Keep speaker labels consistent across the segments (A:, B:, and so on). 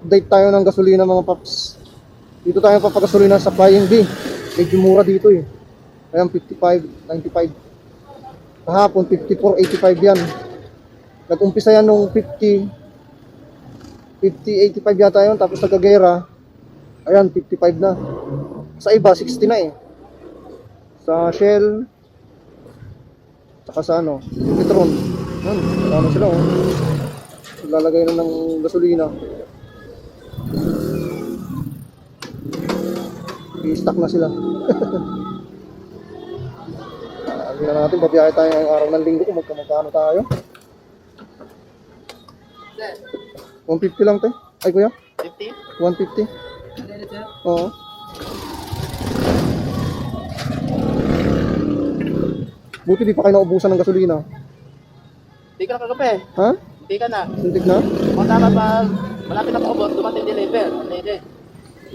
A: update tayo ng gasolina mga paps. Dito tayo papagasolina sa Flying B. Medyo mura dito eh. Ayan, 55.95. Kahapon, 54.85 yan. Nag-umpisa yan nung 50.85 yata yun. Tapos nagkagera, ayan, 55 na. Sa iba, 60 na eh. Sa Shell, saka sa ano, Petron. Yan, ano sila oh. Lalagay na ng gasolina. I-stock na sila. Hindi na natin, babiyahe tayo ngayong araw ng linggo kung magkamagkano tayo. 150 lang te. Ay kuya?
B: 50?
A: 150? Oo. Buti di pa kayo naubusan ng gasolina.
B: Hindi ka na kagabi.
A: Ha?
B: Hindi ka na.
A: Sintik na?
B: Kung tama pa, malapit na paubot, dumating deliver. Hindi.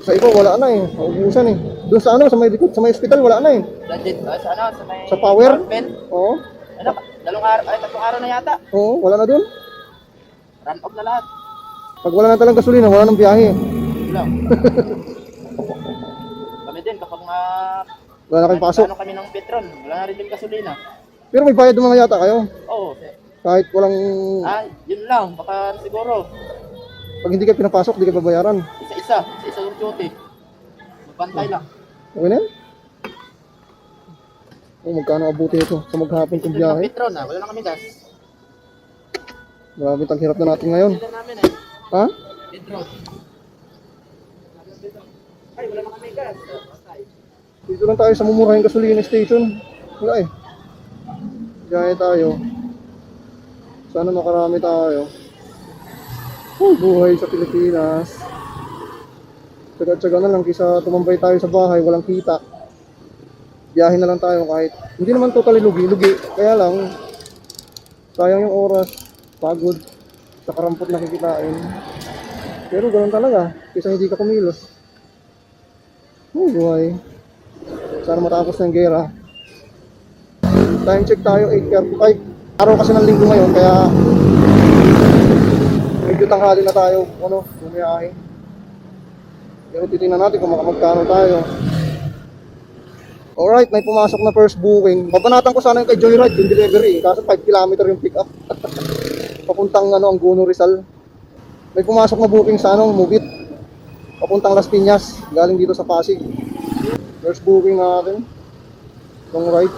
A: Sa iba wala na eh. Naubusan eh. Doon sa ano, sa may likod, sa may hospital wala na eh.
B: Legit, sa ano, sa may...
A: Sa power?
B: Pen.
A: Oo.
B: Ano, tatlong araw na yata.
A: Oo, wala na doon.
B: Run off na lahat.
A: Pag wala na talang gasolina, wala nang biyahe.
B: Yun lang. Kami din, kapag nga...
A: Wala na kayong pasok.
B: Ano kami ng Petron, wala na rin din gasolina.
A: Pero may bayad naman yata kayo.
B: Oo.
A: Kahit walang...
B: Yun lang, baka siguro.
A: Pag hindi ka pinapasok, hindi ka babayaran.
B: Isa yung duty. Magbantay lang.
A: Okay na yan? Oh, magkano abuti ito sa maghapon kong
B: Ito yung
A: biyahe?
B: Petron wala na kami gas.
A: Grabe, taghirap na natin ngayon.
B: Wala namin eh.
A: Ha?
B: Petron. Ay, wala na kami gas. Bantay.
A: Dito lang tayo sa mumurahing gasolina station. Wala eh. Biyahe tayo. Sana makarami tayo. Oh, buhay sa Pilipinas. Tsaga-tsaga na lang kaysa tumambay tayo sa bahay, walang kita. Biyahe na lang tayo kahit hindi naman totally lugi. Kaya lang, sayang yung oras, pagod, sa karampot na kikitain. Pero ganoon talaga, kaysa hindi ka kumilos. Oh, buhay. Sana matapos na yung gera. Time check tayo, 8:35. Araw kasi ng linggo ngayon, kaya medyo tanghali na tayo, bumiyahe. Pero titingnan natin kung makamagkano tayo. Alright, may pumasok na first booking. Babanatan ko sana yung kay Joyride, yung delivery. Kaso 5 km yung pick up. Papuntang Anguno Rizal. May pumasok na booking sa Mubit. Papuntang Las Piñas, galing dito sa Pasig. First booking natin. Long ride.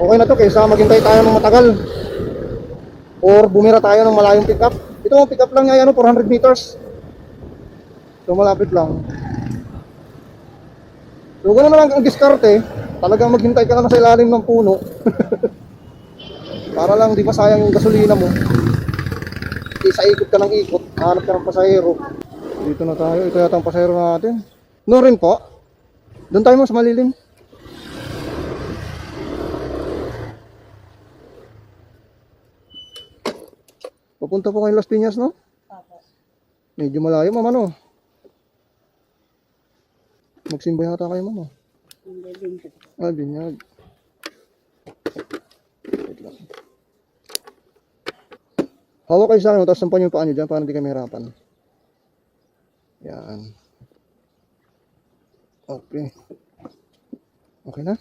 A: Okay na to, kaysa maghintay tayo ng matagal. Or bumira tayo ng malayong pick up. Ito ang pick up lang niya, 400 meters. So malapit lang. So gano'n na lang ang diskarte. Talagang maghintay ka na sa ilalim ng puno. Para lang di masayang yung gasolina mo. Isa ikot ka ng ikot, hanap ka ng pasahero. Dito na tayo, ito yata ang pasahero natin. No rin po. Doon tayo mo sa malilim. Papunta po kayo Las Piñas, no? Medyo malayo, mama, no? Magsimba yata kayo, mama. Ah, binyag. Wait lang. Hawak kayo sa akin, tapos sampan yung paa nyo dyan para hindi kami hirapan. Yan. Okay. Okay na?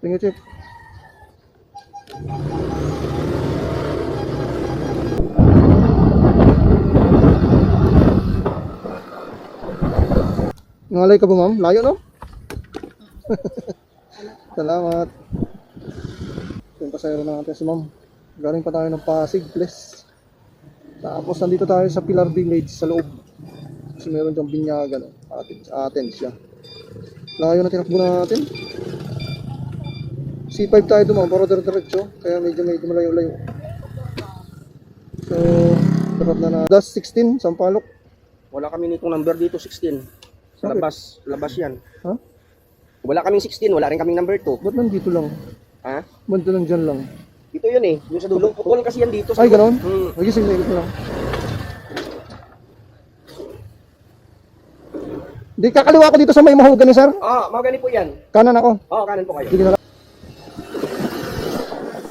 A: Tingnan, check. Ngalay ka ba, ma'am? Layo, no? Salamat. Yung pasayro natin si ma'am. Galing pa tayo ng Pasig, please. Tapos nandito tayo sa Pilar Village sa loob. Kasi meron diyang binyagan. Atin siya. Layo na tinakbo natin. C5 tayo dumang para diretso. Kaya medyo malayo-layo. So, sarap na na. Das 16, Sampaloc.
C: Wala kami nitong number dito, 16. Sa
A: Bakit?
C: labas yan.
A: Ha?
C: Wala kaming 16, wala rin kaming number 2.
A: Ba't nandito lang?
C: Ha?
A: Banda lang dyan lang.
C: Dito yun eh, yung sa dulo. All kasi yan dito. Sa
A: Ay, ganoon?
C: Hmm.
A: Magising na ikot lang. Di kakaliwa ko dito sa may mahogany, sir.
C: Magani po yan.
A: Kanan ako.
C: Kanan po kayo.
A: Sige na lang.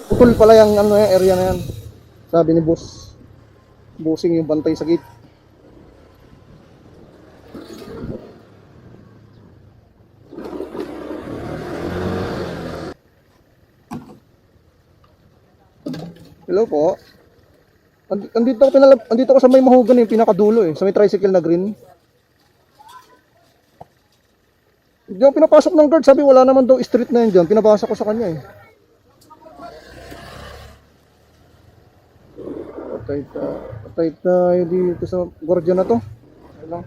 A: Putol pala yung area na yan. Sabi ni boss. Busing yung bantay sa gate. Hello po. Andito ako sa may mahugan yung pinakadulo eh, sa may tricycle na green. Hindi ako pinapasok ng guard, sabi wala naman daw street na yun dyan. Pinabasa ko sa kanya eh. Patay tayo dito sa gwardiya na to. Ayun lang.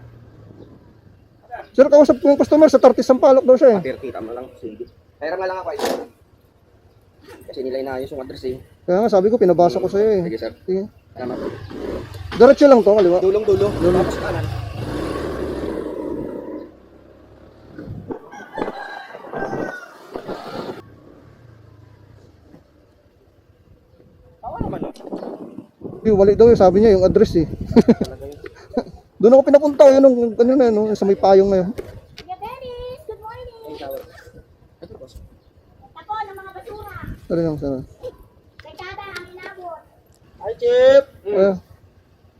A: Sir, kausap ko yung customer sa Tartis Sampaloc daw siya eh.
C: 30, tama lang. Sige. Kaya nga lang ako ito. Kasi nila inayos yung address eh.
A: Kaya nga sabi ko, pinabasa ko sa'yo eh.
C: Sige sir.
A: Sige.
C: Salamat.
A: Diretso lang to, kaliwa.
C: Dulong-dulo. Tapos kanan. Tawa naman oh.
A: Yung mali daw yung sabi niya, yung address eh. Doon ako pinapunta, yun yung kanina, no, sa may payong na yun.
D: Kuya Dennis, good morning.
C: Ito boss.
D: Ako ng mga basura.
A: Sorry lang, sana.
D: Dekada ang inabot.
C: Hi Chip!
A: Eh,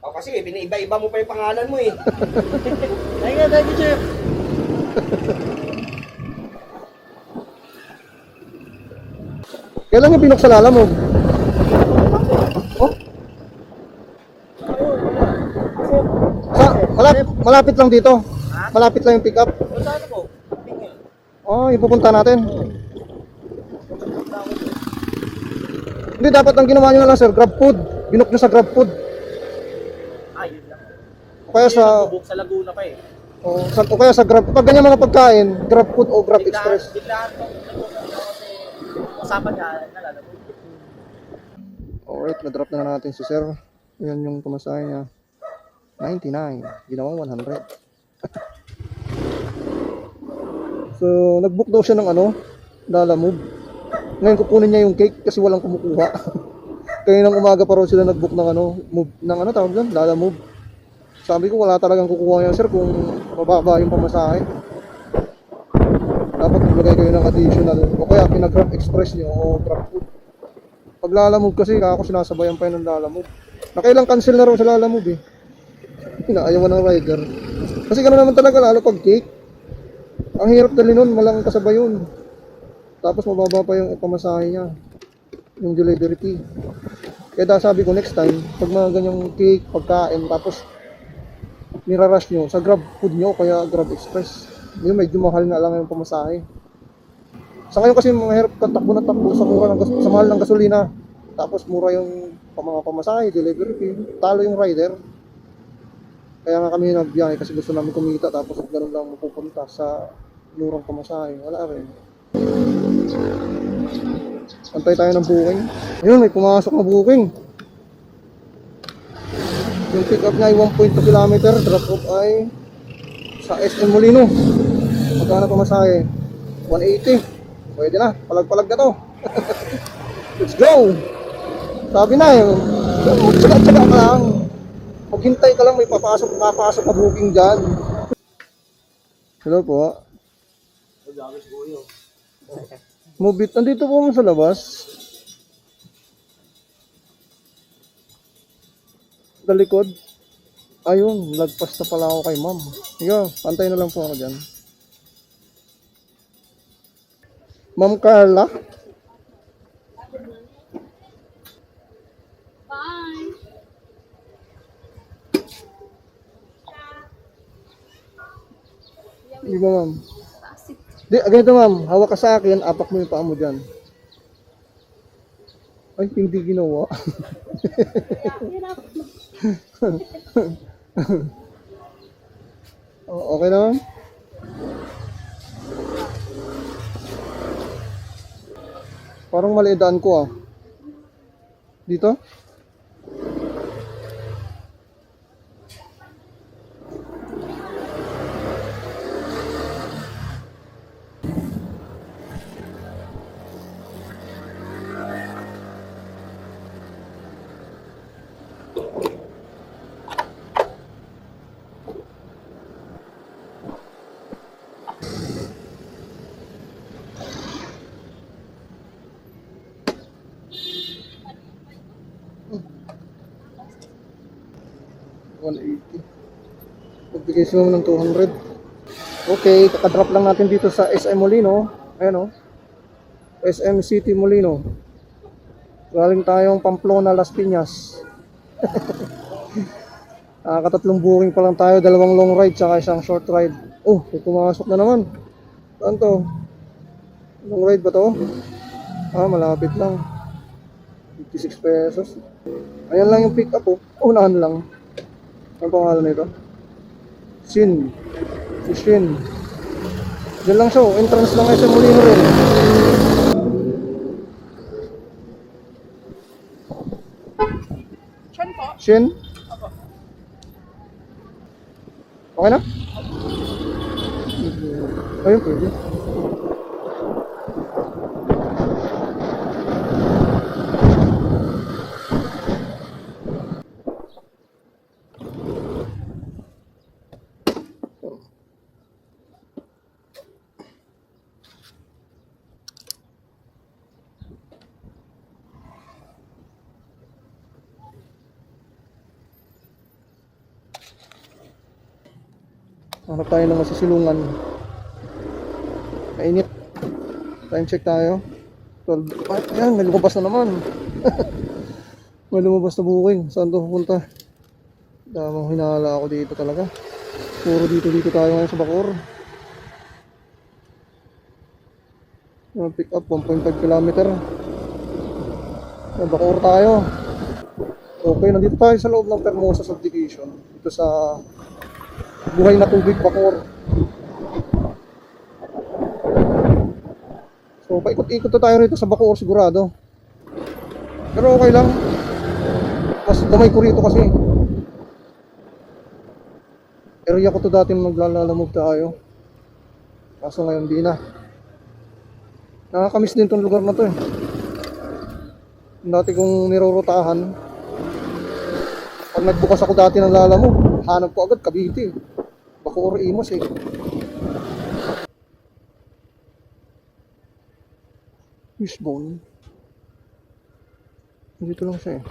C: O kasi pinaiba-iba mo pa yung pangalan mo eh.
B: Thank you, Chip.
A: kailan niya binuksalala mo? Oh? Malapit lang dito. Malapit lang yung pick up.
B: Saan ako?
A: Oh, ipupunta natin. Hindi, dapat ang ginawa nyo na lang sir, grab food. Binook nyo sa grab food.
B: Yun lang.
A: O kaya sa,
B: Bubuk sa Laguna pa eh.
A: o kaya sa grab, pag ganyan mga pagkain, grab food o grab express.
B: Biglaan ko. Kasi usapan niya, nalala ko.
A: Alright, na-drop na natin si sir. Yan yung pamasahe niya. 99, ginawang 100. So, nag-book daw siya ng Lalamove. Ngayon kukunin niya yung cake kasi walang kumukuha. Kaya nang umaga pa raw sila nag-book ng tawag doon, Lalamove. Sabi ko wala talagang kukuha yan sir kung mababa yung pamasahe. Dapat maglagay kayo ng additional o kaya pinag-Grab Express niyo o Grab Food. Pag Lalamove kasi ako sinasabayan pa yun ng Lalamove. Nakailang cancel na raw sa Lalamove eh. Pinaayawan ng rider. Kasi gano'n naman talaga lalo pag cake. Ang hirap dali nun, malang kasabay yun. Tapos mababa pa yung pamasahe niya. Yung delivery fee. Kaya sabi ko next time, pag mga ganyang cake, pagkain, tapos nirarush nyo, sa Grab Food nyo, kaya Grab Express. Yung medyo mahal na lang yung pamasahe. Sa ngayon kasi mahirap kang takbo na takbo sa sa mahal ng gasolina. Tapos mura yung mga pamasahe, delivery fee. Talo yung rider. Kaya nga kami nagbiyahe kasi gusto namin kumita tapos ganun lang mapupunta sa murang pamasahe. Wala rin. Antay tayo ng booking. Ayun, may pumasok na booking. Yung pick up niya ay 1.2 km, drop off ay sa SM Molino. Magkano pamasahe? 180. Pwede na, palag-palag na to. Let's go! Sabi na eh, tsaga-tsaga ka lang. Maghintay ka lang, may papasok na booking dyan. Hello po. Move it, nandito po mo sa labas. Sa likod. Ayun, lagpas na pala ako kay ma'am. Sige, pantay na lang po ako dyan. Ma'am Carla.
D: Bye.
A: Di ba ma'am? Di, ganito ma'am, hawak ka sa akin, apak mo yung paa mo dyan. Ay, hindi ginawa. Okay na ma'am? Parang mali daan ko ah. Dito? 180. Magbigay sila ng 200. Okay, kakadrop lang natin dito sa SM Molino. Ayan o. SM City Molino. Galing tayong Pamplona, Las Piñas. Nakakatatlong booking pa lang tayo. 2 long ride tsaka isang short ride. Oh, may pumasok na naman. Saan to? Long ride ba to? Malapit lang. 56 pesos. Ayan lang yung pick up oh. Unahan lang. Ano pangalan nito? Shin. Si Shin. Diyan lang siya oh. Entrance lang SM Molino rin. Shin? Okay na? Ayun, pwede. Hanap tayo ng masisilungan. Mainit. Time check tayo. 12. Ayan, may lumabas na naman. May lumabas na booking. Saan to pupunta? Damang hinala ako dito talaga. Puro dito tayo ngayon sa Bacoor. Yung pick up 1.5 km. Bacoor tayo. Okay, nandito tayo sa loob ng Permosa subdivision. Dito sa Buhay na Tubig, Bacoor. So, paikot-ikot na tayo rito sa Bacoor sigurado. Pero okay lang. Mas gamay ko rito kasi. Area ko to dati nung naglalalamove tayo. Kaso ngayon di na. Nakakamiss din tong lugar na to eh. Dati kong nirorotahan. Pag nagbukas ako dati ng lalamove, hanap ko agad Cavite. Bacoor Imos eh. Fishbone. Dito lang siya eh.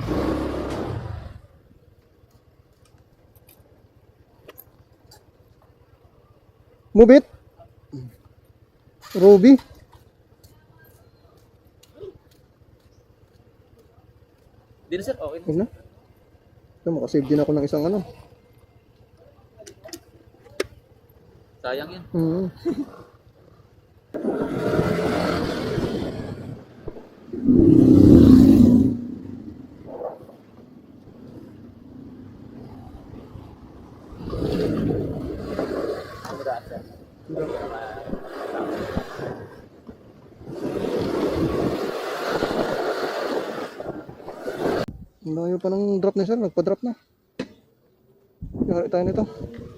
A: Move it. Ruby.
B: Di na sir, okay.
A: Huwag na. Ito, makasave din ako ng isang ano.
B: Sayang yan.
A: Ang layo pa ng drop na siya, nagpa-drop na. Yari tayo nito.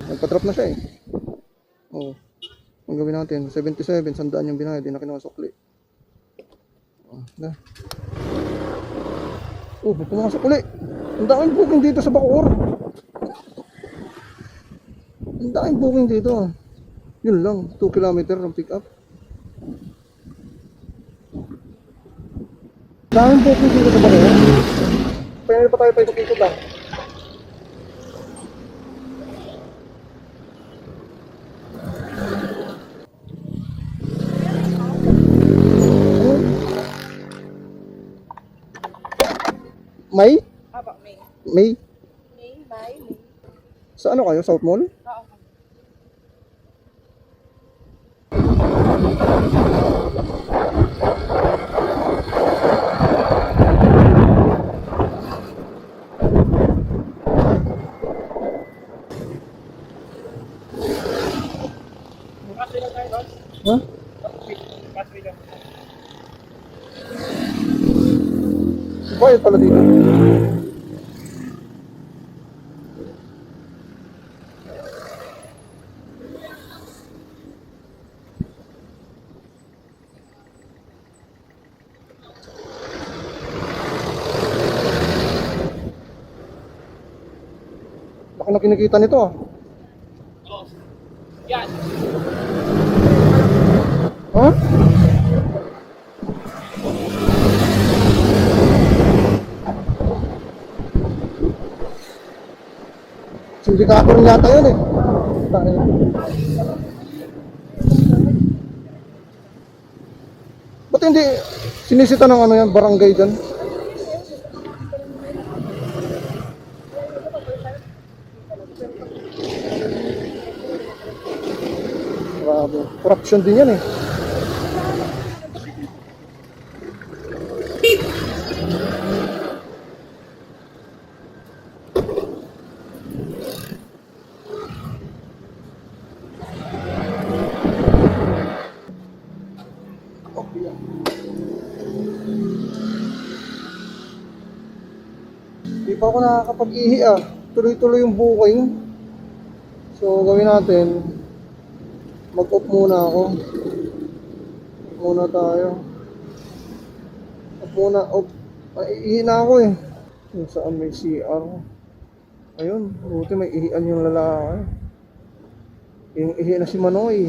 A: Nagpa-drop na siya eh. Oo. Ang gawin natin, 77, sandaan yung binayad, di na kinuha sukli. Na. May pumasok uli. Ang daming booking dito sa Bacoor. Ang daming booking dito. Yun lang, 2 km ang pick up. Ang daming booking dito sa Bacoor. Pwede pa tayo pa ikot-ikot lang. May?
E: Apa, May.
A: May?
E: May, May.
A: Sa ano kayo? South Mall?
E: Oo.
A: Ha? Bayad pala dito. Baka na kinikita nito ah.
B: Yan.
A: Ha? Sindikato rin yata yun eh. Tayo. Ba't hindi sinisita ng ano yan, barangay dyan? Grabe. Corruption din yan eh. Di pa ako nakakapag-ihi ah. Tuloy-tuloy yung booking. So gawin natin. Mag-off muna ako. Off muna tayo. Off muna. Off. Ihi na ako eh. Yung saan may CR. Ayun. Buti may ihian yung lalaki. Yung ihi na si Manoy.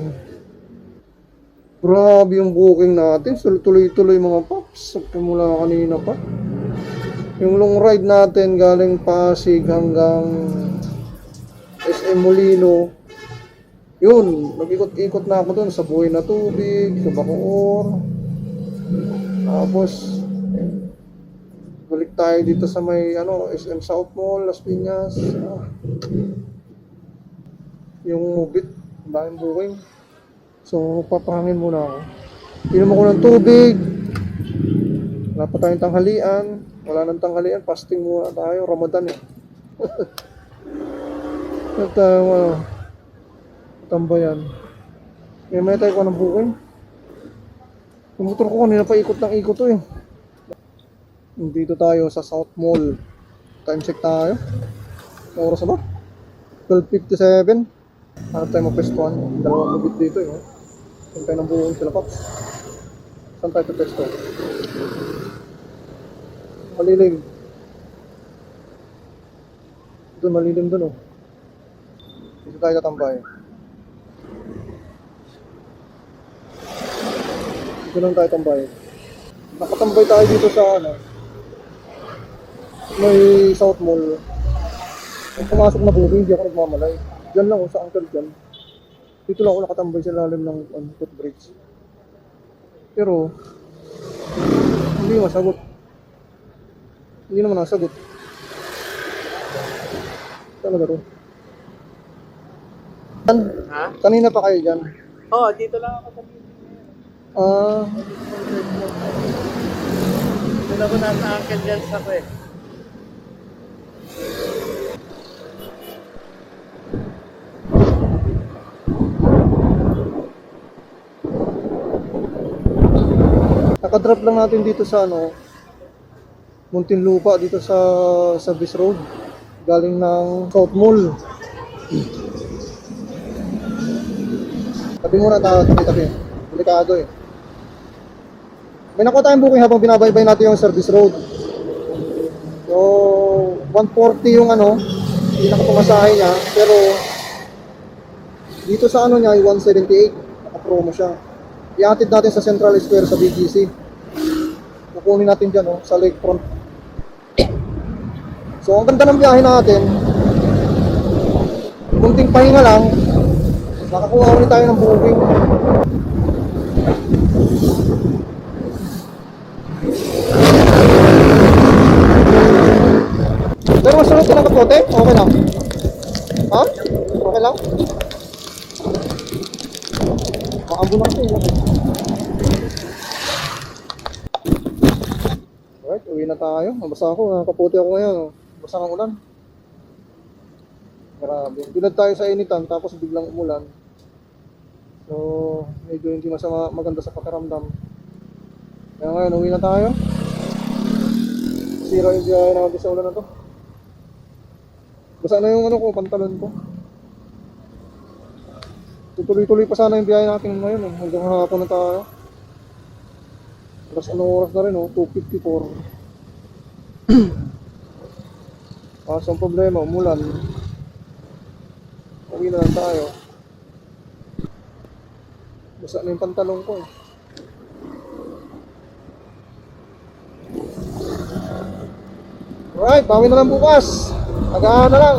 A: Grabe yung booking natin. Tuloy-tuloy mga paps. Mula kanina pa. Yung long ride natin galing Pasig hanggang SM Molino. Yun, nag-ikot-ikot na ako dun sa Buhay na Tubig, sa Bacoor. Tapos, balik tayo dito sa may SM South Mall, Las Piñas. Yung Mubit, daming booking. So, papahangin muna ako. Inom ako ng tubig. Wala pa tayong tanghalian. Wala nang tanghalian, fasting muna tayo. Ramadan eh. At tambayan. May tayo ko ng booking. Yung motor ko kanina pa ikot ng ikot to eh. Dito tayo sa South Mall. Time check tayo. Oras na ba? 12:57. Hanap tayo mapestuhan. Dalawang mabit dito eh. Saan tayo ng booking sila Pops? Saan tayo pesto? Malilim. Doon, malilim doon oh. Dito tayo tatambay. Dito lang tayo tambay. Nakatambay tayo dito sa may South Mall. Kung pumasok na booking, hindi ako nagmamalay. Diyan lang sa uncle dyan. Dito lang ako nakatambay sa lalim ng footbridge. Pero hindi masagot. Hindi naman nasagot. Talaga to.
B: Ha?
A: Kanina pa kayo dyan?
B: Oo, dito lang ako sa meeting ngayon. Dito lang ako nasa Uncle Jens ako eh.
A: Nakadrop lang natin dito sa Muntinlupa dito sa Service Road galing ng South Mall. Tabi muna tayo, tabi. Delikado eh. May nakuha tayong booking habang binabaybay natin yung Service Road. So 140 yung hindi nakapamasahe niya, pero dito sa niya ay 178, naka-promo siya. Iatid natin sa Central Square sa BGC. Kukunin natin dyan sa lakefront. So ang ganda ng biyahe natin. Kunting pahinga lang, nakakuha ulit tayo ng booking. Pero masunod ka ng kapote? Okay lang. Ha? Okay lang? Maambo lang ito. Alright, uwi na tayo. Mabasa ako. Nakapote ako ngayon. Basa ng ulan. Grabe. Bilad tayo sa initan tapos biglang umulan. So, medyo hindi maganda sa pakiramdam. Kaya ngayon, uwi na tayo. Sira yung biyahe natin sa ulan na to. Basa na yung pantalon ko. Tuloy-tuloy pa sana yung biyahe natin ngayon hanggang hapon na tayo. Oras na rin 2:54. Kaso ang problema, umulan. Uwi na lang tayo. Basa na yung pantalon ko Alright, bawi na lang bukas. Agahan na lang.